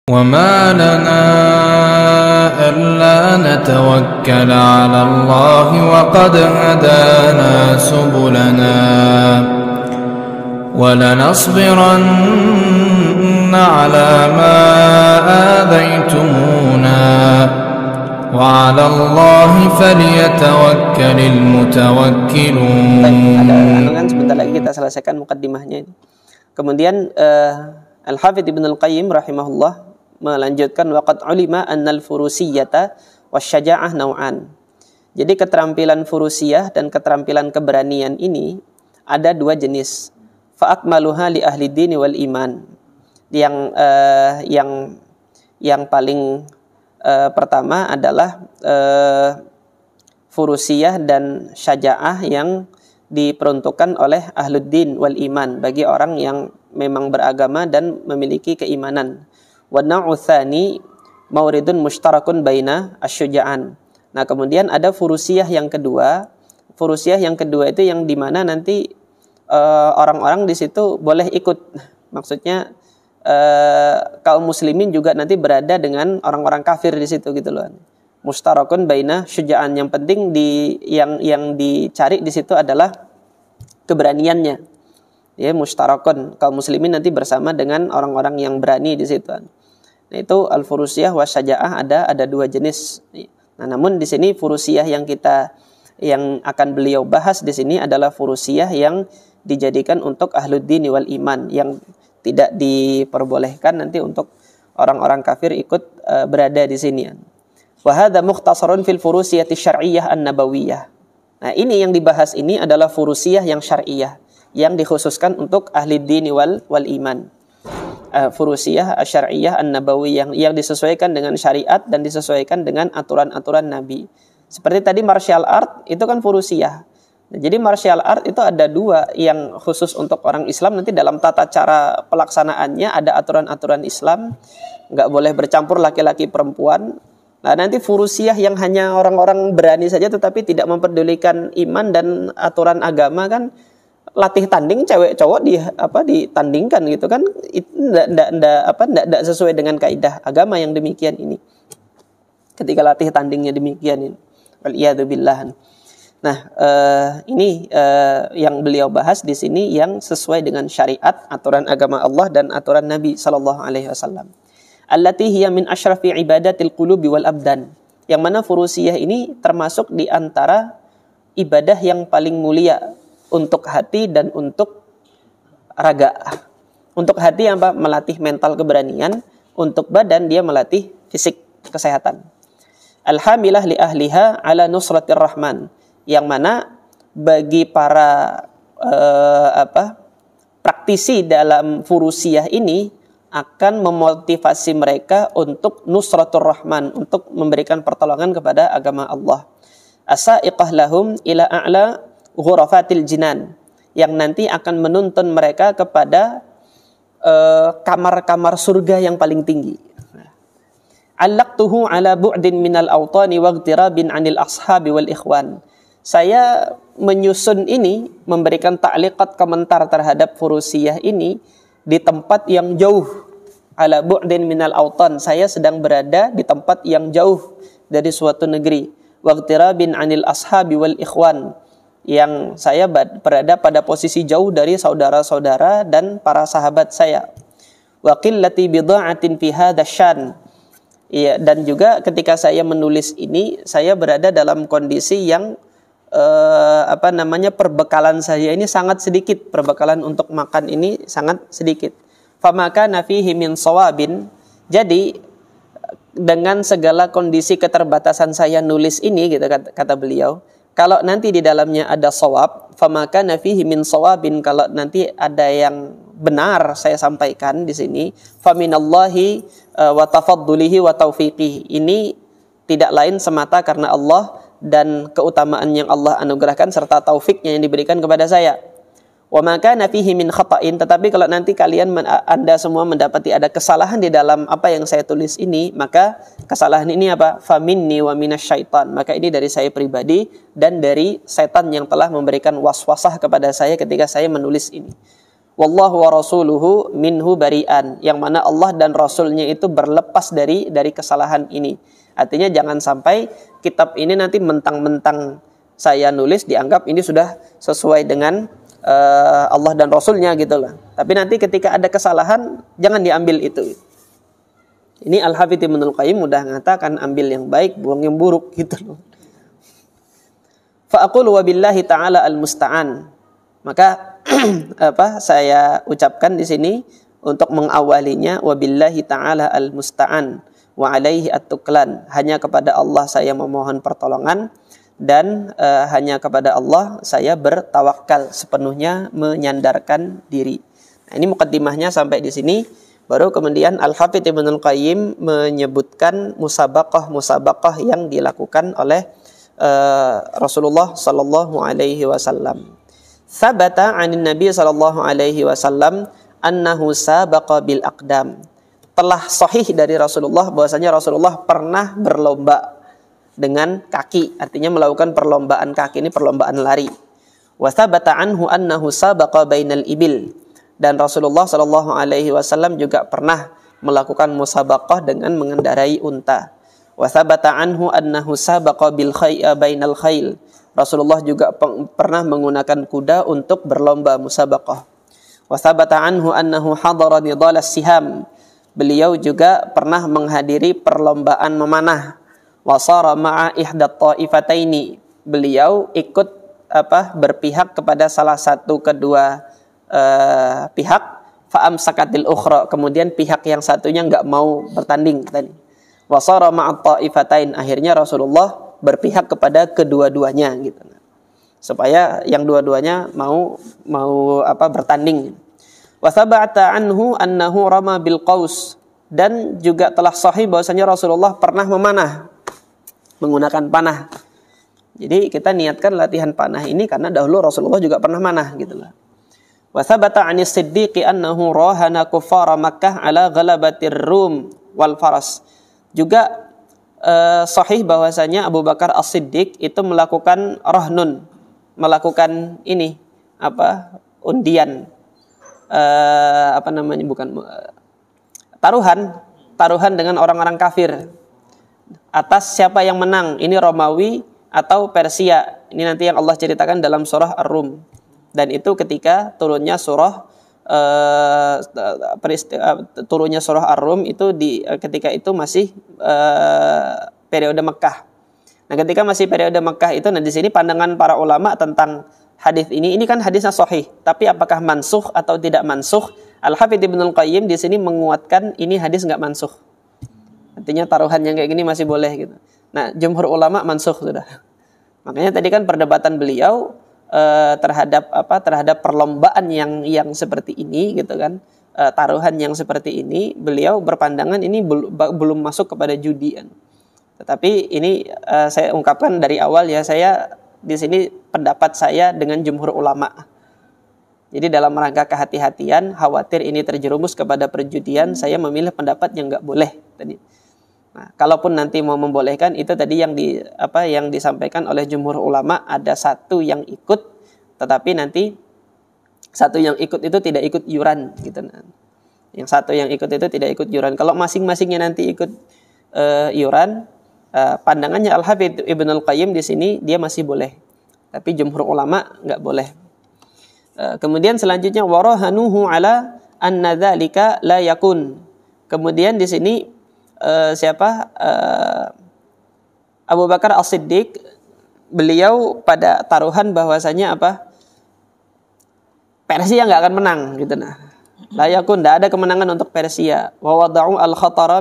وما لنا ألا نتوكل على الله وقد هدانا سبلنا ولنصبرن على ما آذيتمونا وعلى الله فليتوكل المتوكلون. Sebentar lagi kita selesaikan mukaddimahnya ini. Kemudian Al-Hafidz Ibnul Qayyim rahimahullah melanjutkan waqad ulima annal furusiyyata wasyaja'ah naw'an. Jadi keterampilan furusiyah dan keterampilan keberanian ini ada dua jenis. Fa akmaluha li ahli dini wal iman. Yang paling pertama adalah furusiyah dan syaja'ah yang diperuntukkan oleh ahluddin wal iman, bagi orang yang memang beragama dan memiliki keimanan. Wa naw'u tsani mauridun mushtarakun baina asyuja'an. Nah, kemudian ada furusiyah yang kedua. Furusiyah yang kedua itu yang dimana nanti orang-orang di situ boleh ikut. Maksudnya kaum muslimin juga nanti berada dengan orang-orang kafir di situ gitu loh. Mushtarakun baina syuja'an. Yang penting yang dicari di situ adalah keberaniannya. Ya, mushtarakun, kaum muslimin nanti bersama dengan orang-orang yang berani di situ. Nah, itu al-furusiyah wa syaja'ah ada dua jenis. Nah, namun di sini furusiyah yang akan beliau bahas di sini adalah furusiyah yang dijadikan untuk ahluddin wal iman, yang tidak diperbolehkan nanti untuk orang-orang kafir ikut berada di sini. Wa hadza mukhtasarun fil furusiyati syar'iyyah an-nabawiyah. Nah, ini yang dibahas ini adalah furusiyah yang syar'iyyah, yang dikhususkan untuk ahli dini wal iman. Furusiyah syar'iyyah an-nabawiyah yang disesuaikan dengan syariat dan disesuaikan dengan aturan-aturan Nabi. Seperti tadi martial art itu kan furusiyah. Nah, jadi martial art itu ada dua, yang khusus untuk orang Islam, nanti dalam tata cara pelaksanaannya ada aturan-aturan Islam, nggak boleh bercampur laki-laki perempuan. Nah, nanti furusiyah yang hanya orang-orang berani saja tetapi tidak memperdulikan iman dan aturan agama kan, latih tanding cewek cowok ditandingkan gitu kan, tidak sesuai dengan kaidah agama yang demikian ini. Ketika latih tandingnya demikian ini, waliyadzubillah. Nah, ini yang beliau bahas di sini yang sesuai dengan syariat, aturan agama Allah dan aturan Nabi sallallahu alaihi wasallam. Allati hiya min asyrafi ibadatil qulubi wal abdan. Yang mana furusiyah ini termasuk di antara ibadah yang paling mulia untuk hati dan untuk raga. Untuk hati apa? Melatih mental keberanian, untuk badan dia melatih fisik kesehatan. Alhamilah li ahliha ala nusratir rahman. Yang mana bagi para praktisi dalam furusiyah ini akan memotivasi mereka untuk nusratur rahman, untuk memberikan pertolongan kepada agama Allah. Asaiqah lahum ila a'la ghurafatil jinan, yang nanti akan menuntun mereka kepada kamar-kamar surga yang paling tinggi. Allaqtuhu ala bu'din minal awtani waghtirabin anil ashabi wal ikhwan. Saya menyusun ini, memberikan ta'liqat komentar terhadap furusiyah ini di tempat yang jauh. Ala bu'din minal awtan, saya sedang berada di tempat yang jauh dari suatu negeri. Waghtirabin anil ashabi wal ikhwan, yang saya berada pada posisi jauh dari saudara-saudara dan para sahabat saya. Wa qillati bidha'atin fi hadha syan. Ya, dan juga ketika saya menulis ini, saya berada dalam kondisi yang perbekalan saya ini sangat sedikit, perbekalan untuk makan ini sangat sedikit. Famaka nafihi min sawabin. Jadi dengan segala kondisi keterbatasan saya nulis ini, gitu kata beliau, kalau nanti di dalamnya ada shawab, famaka nafihi min shawabin, kalau nanti ada yang benar saya sampaikan di sini, faminallahi wa tafaddulihi wa taufiqihi. Ini tidak lain semata karena Allah dan keutamaan yang Allah anugerahkan serta taufiknya yang diberikan kepada saya. Wa maka nafihi min khata'in, tetapi kalau nanti Anda semua mendapati ada kesalahan di dalam apa yang saya tulis ini, maka kesalahan ini apa? Faminni wa minasyaitan, maka ini dari saya pribadi dan dari setan yang telah memberikan waswasah kepada saya ketika saya menulis ini. wallahu wa rasuluhu minhu bari'an, yang mana Allah dan Rasulnya itu berlepas dari kesalahan ini. Artinya jangan sampai kitab ini nanti mentang-mentang saya nulis dianggap ini sudah sesuai dengan Allah dan Rasulnya gitu lah. Tapi nanti ketika ada kesalahan jangan diambil itu. Ini Al-Hafidz Ibnul Qayyim mudah mengatakan ambil yang baik, buang yang buruk gitu loh. Fa aqulu wabillahi ta'ala al-musta'an. Maka saya ucapkan di sini untuk mengawalinya, wabillahi ta'ala al-musta'an wa alaihi at-tuklan. Hanya kepada Allah saya memohon pertolongan dan hanya kepada Allah saya bertawakal, sepenuhnya menyandarkan diri. Nah, ini mukaddimahnya sampai di sini. Baru kemudian Al-Hafidz Ibnul Qayyim menyebutkan musabaqah yang dilakukan oleh Rasulullah sallallahu alaihi wasallam. Sabata 'anin Nabi sallallahu alaihi wasallam annahu sabaqa bil aqdam. Telah sahih dari Rasulullah bahwasanya Rasulullah pernah berlomba dengan kaki, artinya melakukan perlombaan kaki, ini perlombaan lari. Wa sabata anhu annahu sabaqa bainal ibil. Dan Rasulullah sallallahu alaihi wasallam juga pernah melakukan musabaqah dengan mengendarai unta. Wa sabata anhu annahu sabaqa bil bainal khail. Rasulullah juga pernah menggunakan kuda untuk berlomba musabaqah. Wa sabata anhu annahu hadara nidalas siham. Beliau juga pernah menghadiri perlombaan memanah. Wa sara ma'a ihdat ta'ifataini. Beliau ikut berpihak kepada salah satu kedua pihak. Fa'amsakatil ukhra. Kemudian pihak yang satunya enggak mau bertanding tadi. Wa sara ma'a ta'ifatain. Akhirnya Rasulullah berpihak kepada kedua-duanya gitu. Supaya yang dua-duanya mau bertanding. Wa sabata anhu annahu rama bil qaus. Dan juga telah sahih bahwasanya Rasulullah pernah memanah menggunakan panah. Jadi kita niatkan latihan panah ini karena dahulu Rasulullah juga pernah manah gitu lah. Wa sabata 'anis Siddiq annahu rahana kuffara Makkah ala ghalabatir Rum wal faras. Juga sahih bahwasanya Abu Bakar As-Siddiq itu melakukan rahnun, melakukan ini undian taruhan dengan orang-orang kafir atas siapa yang menang, ini Romawi atau Persia. Ini nanti yang Allah ceritakan dalam surah Ar-Rum. Dan itu ketika turunnya surah Ar-Rum itu ketika itu masih periode Mekah. Nah, ketika masih periode Mekah itu, nah di sini pandangan para ulama tentang hadis ini kan hadisnya sahih, tapi apakah mansukh atau tidak mansukh? Al-Hafidz Ibnul Qayyim di sini menguatkan ini hadis enggak mansukh. Artinya taruhan yang kayak gini masih boleh gitu. Nah, jumhur ulama mansukh sudah. Makanya tadi kan perdebatan beliau terhadap perlombaan yang seperti ini gitu kan, taruhan yang seperti ini, beliau berpandangan ini belum masuk kepada judi kan. Tetapi ini saya ungkapkan dari awal ya, saya di sini pendapat saya dengan jumhur ulama. Jadi dalam rangka kehati-hatian, khawatir ini terjerumus kepada perjudian, saya memilih pendapat yang nggak boleh tadi. Nah, kalaupun nanti mau membolehkan, itu tadi yang disampaikan oleh jumhur ulama, ada satu yang ikut, tetapi nanti satu yang ikut itu tidak ikut iuran gitu. Yang satu yang ikut itu tidak ikut iuran. Kalau masing-masingnya nanti ikut iuran, pandangannya Al-Hafidz Ibnul Qayyim di sini dia masih boleh, tapi jumhur ulama nggak boleh. Kemudian selanjutnya warahanuhu ala anna dzalika la yakun. Kemudian di sini Abu Bakar As-Siddiq, beliau pada taruhan bahwasanya Persia nggak akan menang gitu nah. La yakun, tidak ada kemenangan untuk Persia. Wa wada'u al-khatara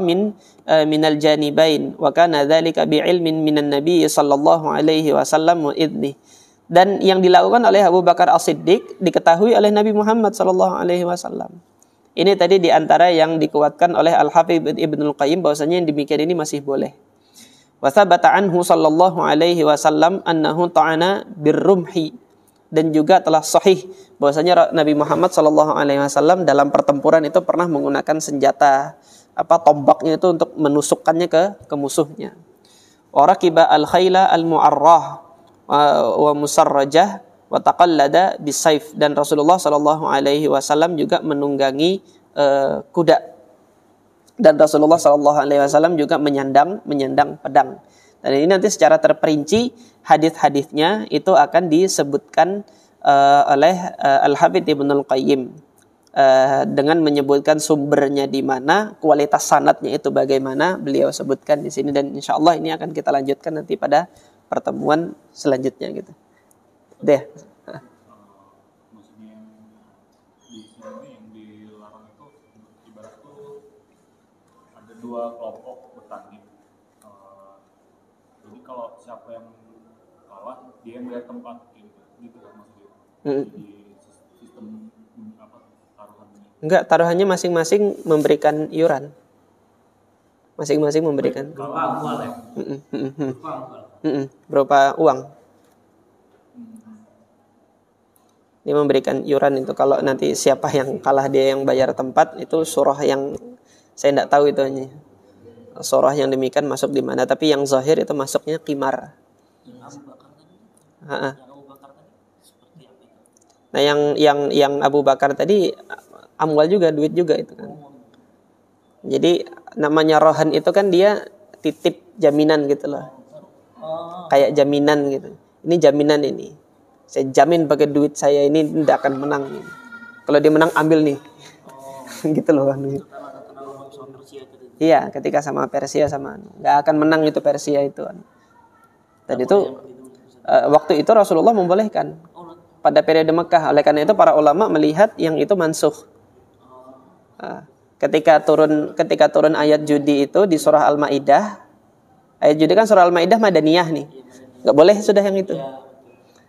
minal janibain wa kana dzalika bi'ilmin minan nabiy sallallahu alaihi wasallam wa idni. Dan yang dilakukan oleh Abu Bakar As-Siddiq diketahui oleh Nabi Muhammad sallallahu alaihi wasallam. Ini tadi diantara yang dikuatkan oleh Al-Hafidz Ibnul Qayyim bahwasanya yang demikian ini masih boleh. Wa tsabata anhu sallallahu alaihi wasallam annahu ta'ana birrumhi. Dan juga telah sahih bahwasanya Nabi Muhammad sallallahu alaihi wasallam dalam pertempuran itu pernah menggunakan senjata tombaknya itu untuk menusukkannya ke musuhnya. Wa raqiba al-khaila al-mu'arrah wa musarrajah wa taqallada bisayf, dan Rasulullah sallallahu alaihi wasallam juga menunggangi kuda, dan Rasulullah sallallahu alaihi wasallam juga menyandang pedang. Dan ini nanti secara terperinci hadis-hadisnya itu akan disebutkan oleh Al-Hafidz Ibnul Qayyim dengan menyebutkan sumbernya di mana, kualitas sanadnya itu bagaimana, beliau sebutkan di sini, dan insyaallah ini akan kita lanjutkan nanti pada pertemuan selanjutnya gitu. Deh. Maksudnya di sini yang dilarang itu ibarat tuh ada dua kelompok bertanding. Jadi kalau siapa yang kalah dia yang bayar tempat gitu kan maksudnya. Di sistem taruhannya. Enggak, taruhannya masing-masing memberikan iuran. Masing-masing memberikan. Berupa uang. Dia memberikan iuran itu. Kalau nanti siapa yang kalah dia yang bayar tempat, itu surah yang saya tidak tahu itu hanya. Surah yang demikian masuk di mana, tapi yang zahir itu masuknya qimar. Nah, yang Abu Bakar tadi amwal juga, duit juga itu kan. Jadi namanya rohan itu kan dia titip jaminan gitu loh. Kayak jaminan gitu. Ini jaminan ini. Saya jamin pakai duit saya ini tidak akan menang. Kalau dia menang ambil nih. Gitu loh kan. Iya, ketika sama Persia sama nggak akan menang itu Persia itu kan. Dan itu waktu itu Rasulullah membolehkan pada periode Mekah. Oleh karena itu para ulama melihat yang itu mansukh. Ketika turun ayat judi itu di surah Al-Maidah. Ayat judi kan surah Al-Maidah Madaniyah nih. Nggak boleh sudah yang itu.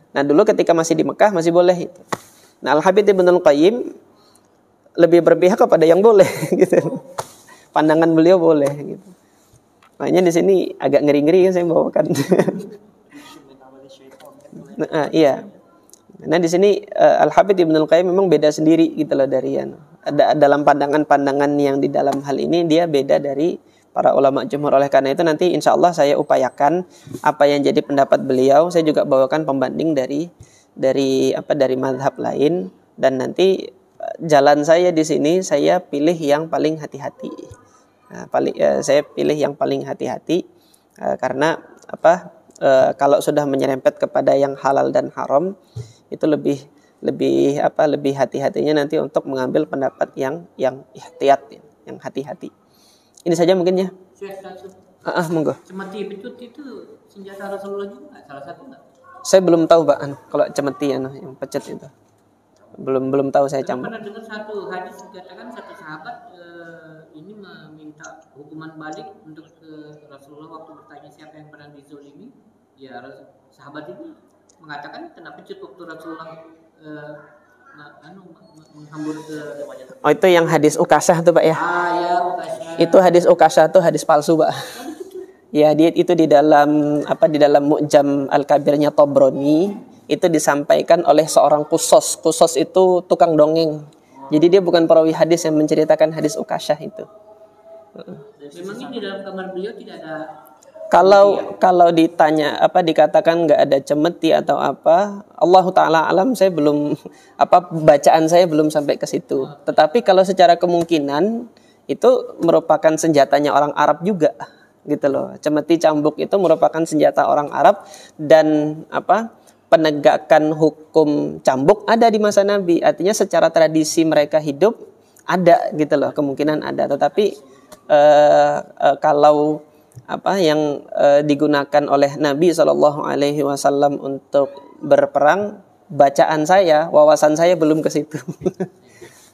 Nah, dulu ketika masih di Mekah masih boleh itu. Nah, Al-Hafidz Ibnul Qayyim lebih berpihak kepada yang boleh gitu. Pandangan beliau boleh gitu. Makanya di sini agak ngeri-ngeri ya saya bawakan. Nah, iya. Nah, di sini Al-Hafidz Ibnul Qayyim memang beda sendiri gitu loh dari ada dalam pandangan-pandangan yang di dalam hal ini dia beda dari para ulama jumhur. Oleh karena itu nanti insya Allah saya upayakan apa yang jadi pendapat beliau, saya juga bawakan pembanding dari mazhab lain, dan nanti jalan saya di sini saya pilih yang paling hati-hati. Nah, saya pilih yang paling hati-hati karena kalau sudah menyerempet kepada yang halal dan haram itu lebih hati-hatinya nanti untuk mengambil pendapat yang ihtiyat, yang hati-hati. Ini saja mungkin ya. Monggo. Cemeti pecut itu senjata Rasulullah juga salah satu enggak? Saya belum tahu, Pak, kalau cemeti yang pecut itu. Belum tahu saya campur. Pernah dengar satu hadis dikatakan satu sahabat ini meminta hukuman balik untuk Rasulullah waktu bertanya siapa yang pernah dizolimi. Ya sahabat itu mengatakan kena pecut waktu Rasulullah menghambur ke wajah. Oh, itu yang hadis Ukasah tuh, Pak ya? Ya, Ukasah. Itu hadis Ukasah tuh hadis palsu, Pak. Ya, itu di dalam Mu'jam Al-Kabirnya Tabrani itu disampaikan oleh seorang Qusos. Qusos itu tukang dongeng. Jadi dia bukan perawi hadis yang menceritakan hadis Ukasah itu. Memangnya di dalam kamar beliau tidak ada. Kalau ditanya dikatakan nggak ada cemeti atau apa, Allahu taala alam, saya belum bacaan saya belum sampai ke situ. Tetapi kalau secara kemungkinan itu merupakan senjatanya orang Arab juga, gitu loh. Cemeti cambuk itu merupakan senjata orang Arab, dan penegakan hukum cambuk ada di masa Nabi. Artinya secara tradisi mereka hidup ada gitu loh, kemungkinan ada. Tetapi kalau yang digunakan oleh Nabi SAW untuk berperang, bacaan saya, wawasan saya belum ke situ.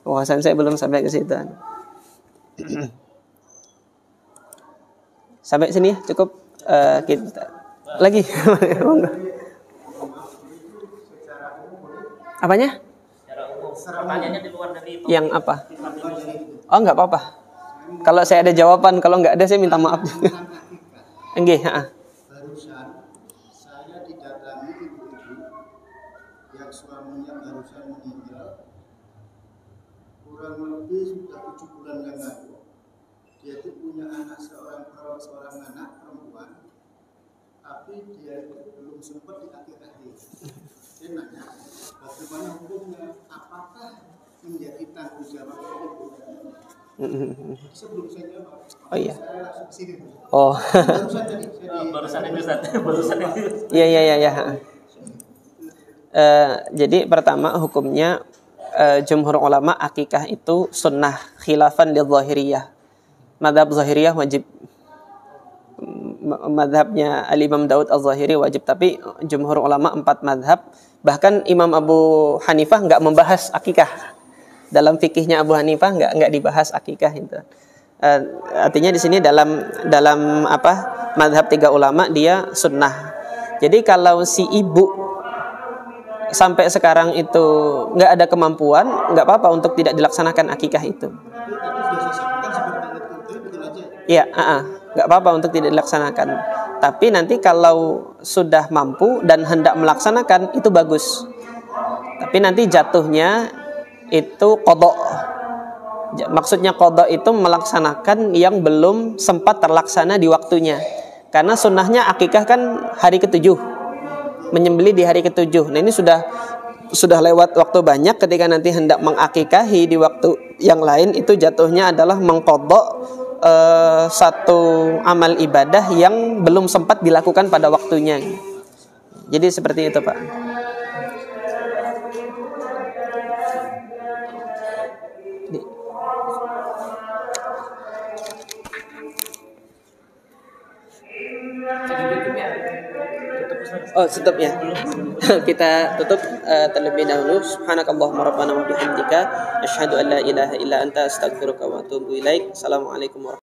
Wawasan saya belum sampai ke situ. Sampai sini cukup kita lagi. Apanya? Pertanyaannya di luar dari itu. Yang apa? Oh, nggak apa-apa. Kalau saya ada jawaban, kalau nggak ada saya minta maaf. Nggih, Barusan saya didatangi ibu-ibu yang suaminya barusan meninggal, kurang lebih sudah 7 bulan yang lalu. Dia itu punya anak seorang anak perempuan, tapi dia itu belum sempat di akhir-akhir. Saya nanya, bagaimana hukumnya? Apakah menjadi tanggung jawab ibu? Sebelum saya jawab, Oh iya. saya langsung ke sini. Oh. Barusan tadi, Barusan itu. Iya. Jadi pertama hukumnya jumhur ulama akikah itu sunnah khilafan lil zahiriyah. Madhab zahiriyah wajib. Madhabnya Al-Imam Daud Al-Zahiri wajib, tapi jumhur ulama 4 madhab. Bahkan Imam Abu Hanifah nggak membahas akikah. Dalam fikihnya Abu Hanifah nggak dibahas akikah itu. Artinya di sini dalam madhab 3 ulama dia sunnah. Jadi kalau si ibu sampai sekarang itu nggak ada kemampuan, nggak apa-apa untuk tidak dilaksanakan akikah itu. Iya, nggak apa-apa untuk tidak dilaksanakan. Tapi nanti kalau sudah mampu dan hendak melaksanakan itu bagus. Tapi nanti jatuhnya itu qadha. Maksudnya qadha itu melaksanakan yang belum sempat terlaksana di waktunya. Karena sunnahnya akikah kan hari ke-7. Menyembelih di hari ke-7. Nah ini sudah lewat waktu banyak, ketika nanti hendak mengakikahi di waktu yang lain itu jatuhnya adalah mengqadha satu amal ibadah yang belum sempat dilakukan pada waktunya. Jadi seperti itu, Pak. Oh, tutup ya. Kita tutup terlebih dahulu. Subhanakallahumma rabbana wa bihamdika asyhadu an la ilaha illa anta astaghfiruka wa atubu ilaik. Assalamualaikum warahmatullahi wabarakatuh.